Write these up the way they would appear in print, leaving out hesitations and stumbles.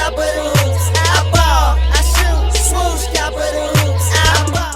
scalp of the hoops. I ball, I shoot, swoosh, scalp of the hoops. I ball.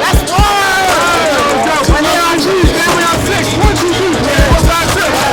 That's wild! When they on G, man, we on 6. 1, 2, 3, man. What's on 6?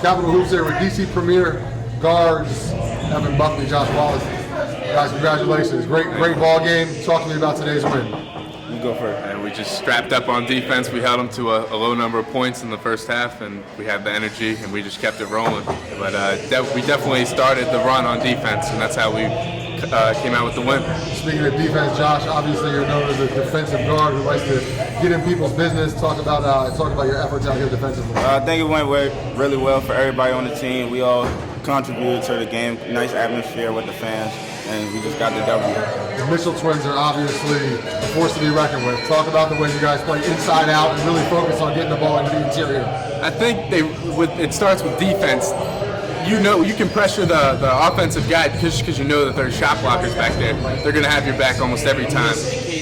Capital Hoops here with DC Premier guards Evan Buckley, Josh Wallace. Guys, congratulations. Great ball game. Talk to me about today's win. You go first. And we just strapped up on defense. We held them to a low number of points in the first half, and we had the energy, and we just kept it rolling. But we definitely started the run on defense, and that's how we came out with the win. Speaking of defense, Josh, obviously you're known as a defensive guard who likes to get in people's business. Talk about your efforts out here defensively. I think it went really well for everybody on the team. We all contributed to the game. Nice atmosphere with the fans, and we just got the W. The Mitchell twins are obviously a force to be reckoned with. Talk about the way you guys play inside out and really focus on getting the ball into the interior. I think it starts with defense. You know, you can pressure the offensive guy because you know that there's shot blockers back there. They're going to have your back almost every time.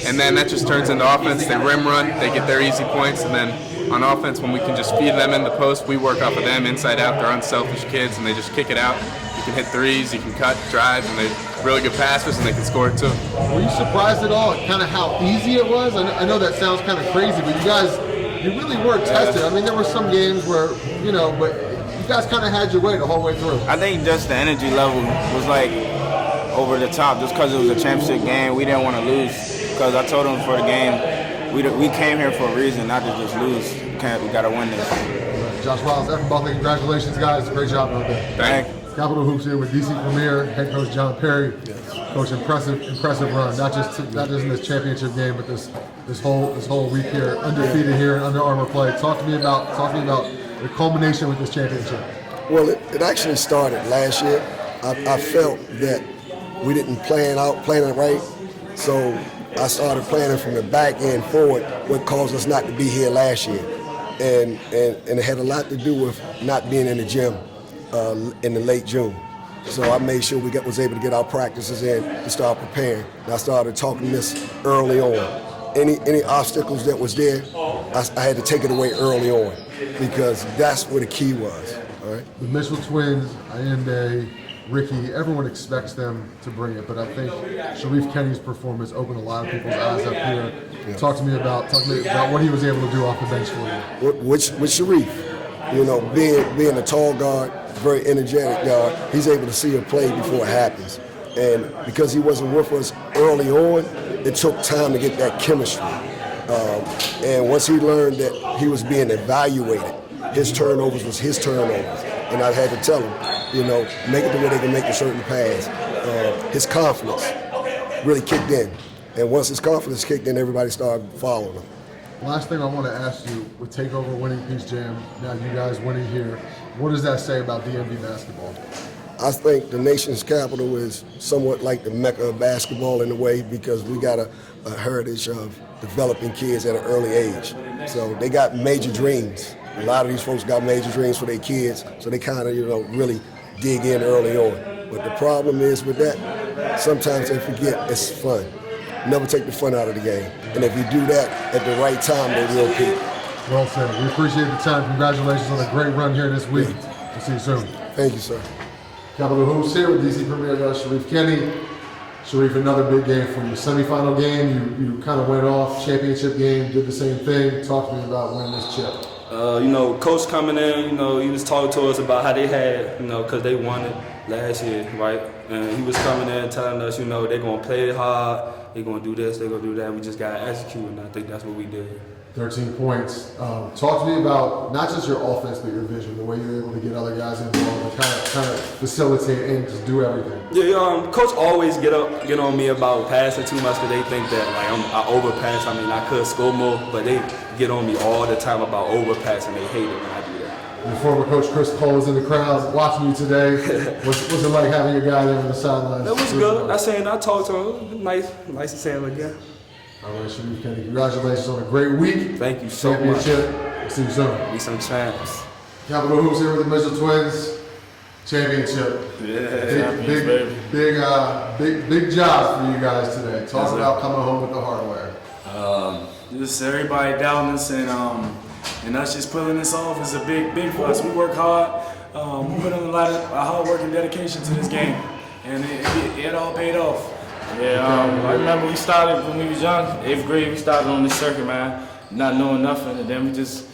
And then that just turns into offense. They rim run, they get their easy points, and then on offense, when we can just feed them in the post, we work off of them inside out. They're unselfish kids, and they just kick it out. You can hit threes, you can cut, drive, and they're really good passers, and they can score it too. Were you surprised at all kind of how easy it was? I know that sounds kind of crazy, but you really were tested. I mean, there were some games where, but you guys kind of had your way the whole way through. I think just the energy level was like over the top just because it was a championship game. We didn't want to lose because I told them before the game, we came here for a reason, not to just lose. We got to win this. Josh Wallace, Evan Buckley, congratulations, guys. Great job out there. Thank you. Capital Hoops here with DC Premier, head coach John Perry. Yes. Coach, impressive run. Not just in this championship game, but this whole week here, undefeated here in Under Armour play. Talk to me about the culmination with this championship. Well, it actually started last year. I felt that we didn't plan it right, so I started planning from the back end forward, what caused us not to be here last year. And it had a lot to do with not being in the gym in the late June. So I made sure we was able to get our practices in to start preparing. And I started talking this early on. Any obstacles that was there, I had to take it away early on because that's where the key was. All right. The Mitchell twins, Ayende, Ricky, everyone expects them to bring it, but I think Sherif Kenney's performance opened a lot of people's eyes up here. Yeah. Talk to me about what he was able to do off the bench for you. With Sherif, being a tall guard, very energetic guard, he's able to see a play before it happens. And because he wasn't with us early on, it took time to get that chemistry. And once he learned that he was being evaluated, his turnovers was his turnovers. And I had to tell him, make it the way they can make a certain pass. His confidence really kicked in. And once his confidence kicked in, everybody started following him. Last thing I want to ask you, with TakeOver winning Peace Jam, now you guys winning here, what does that say about DMV basketball? I think the nation's capital is somewhat like the Mecca of basketball in a way because we got a heritage of developing kids at an early age. So they got major dreams. A lot of these folks got major dreams for their kids, so they kind of, really dig in early on. But the problem is with that, sometimes they forget it's fun. Never take the fun out of the game. And if you do that at the right time, they will peak. Well said. We appreciate the time. Congratulations on a great run here this week. We'll see you soon. Thank you, sir. Capital Hoops here with DC Premier Sherif Kenney. Sherif, another big game for you. Semifinal game, you kind of went off. Championship game, did the same thing. Talk to me about winning this chip. Coach coming in, he was talking to us about how they had, because they won it last year, right? And he was coming in telling us, they're going to play hard, they're going to do this, they're going to do that. We just got to execute, and I think that's what we did. 13 points. Talk to me about not just your offense, but your vision, the way you're able to get other guys involved and kind of facilitate and just do everything. Yeah, Coach always get on me about passing too much because they think that I overpass. I mean, I could score more, but they get on me all the time about overpassing. They hate it when I do that. Your former coach Chris Cole is in the crowd watching you today. What's it like having your guy there on the sidelines? It was good. I talked to him. Nice to see him again. All right, Sherif Kenney, congratulations on a great week. Thank you so much. We'll see you soon. We some champs. Capital Hoops here with the Mitchell twins. Championship. Yeah, big job for you guys today. Talk about coming home with the hardware. Just everybody doubting us and us just pulling this off is a big for us. We work hard. We put in a lot of hard work and dedication to this game, and it all paid off. Yeah, I remember we started when we was young, 8th grade. We started on this circuit, man, not knowing nothing, and then we just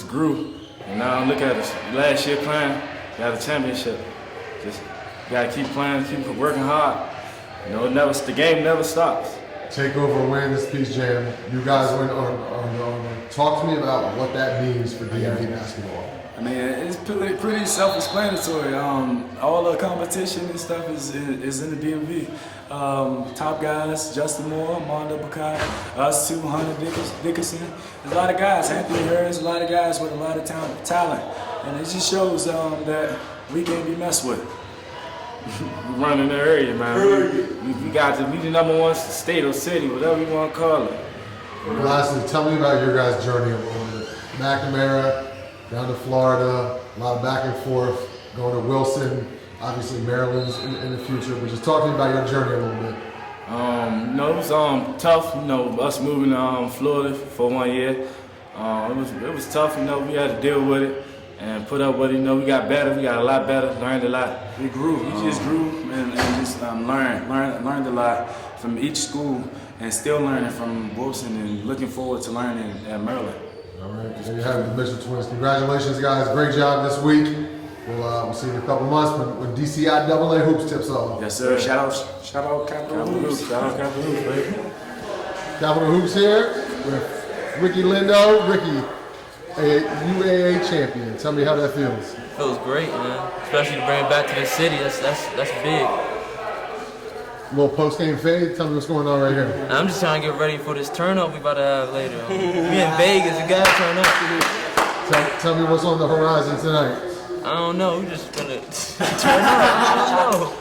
grew. And now look at us. Last year playing, got a championship. Just gotta keep playing, keep working hard. You know, the game never stops. Takeover win this Peace Jam. You guys went on. Talk to me about what that means for DMV basketball. I mean, it's pretty self-explanatory. All the competition and stuff is in the DMV. Top guys, Justin Moore, Mondo Makhi, us two, Hunter Dickinson. There's a lot of guys, Anthony Harris, a lot of guys with a lot of talent. And it just shows that we can't be messed with. We run in the area, man. We got to be the #1 state or city, whatever you want to call it. Lastly, tell me about your guys' journey a little bit. McNamara, down to Florida, a lot of back and forth, going to Wilson, obviously Maryland's in the future, but just talk to me about your journey a little bit. It was tough, us moving to Florida for 1 year. It was tough, we had to deal with it and put up with it. We got better, we got a lot better, learned a lot. We grew, we just grew and just learned a lot from each school and still learning from Wilson and looking forward to learning at Maryland. All right, there you have it, the Mitchell Twins. Congratulations, guys. Great job this week. We'll see you in a couple months when DCIAA Hoops tips off. Yes, sir. Shout out Capital Hoops. Shout out Capital Hoops, baby. Capital Hoops here with Ricky Lindo. Ricky, a UAA champion. Tell me how that feels. It feels great, man. Especially to bring it back to the city. That's big. Little post-game fade. Tell me what's going on right here. I'm just trying to get ready for this turn up we about to have later. We in Vegas, we gotta turn up. Tell me what's on the horizon tonight. I don't know, we just gonna turn up. I don't know.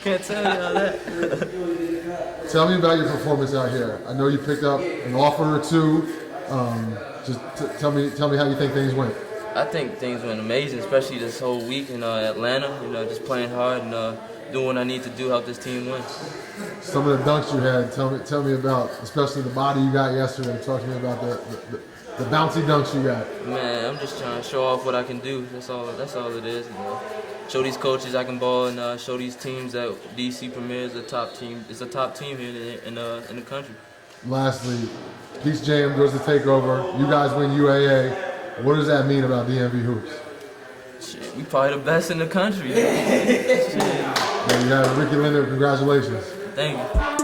Can't tell you all that. Tell me about your performance out here. I know you picked up an offer or two. Just tell me how you think things went. I think things went amazing, especially this whole week in Atlanta. Just playing hard and doing what I need to do, help this team win. Some of the dunks you had, tell me about, especially the body you got yesterday. Talk to me about the bouncy dunks you got. Man, I'm just trying to show off what I can do. That's all it is. Show these coaches I can ball and show these teams that DC Premier is a top team. It's a top team here in the country. Lastly, Peace Jam goes to takeover. You guys win UAA. What does that mean about DMV Hoops? Shit, we probably the best in the country. Shit. There you have it, Ricky Lindo. Congratulations. Thank you.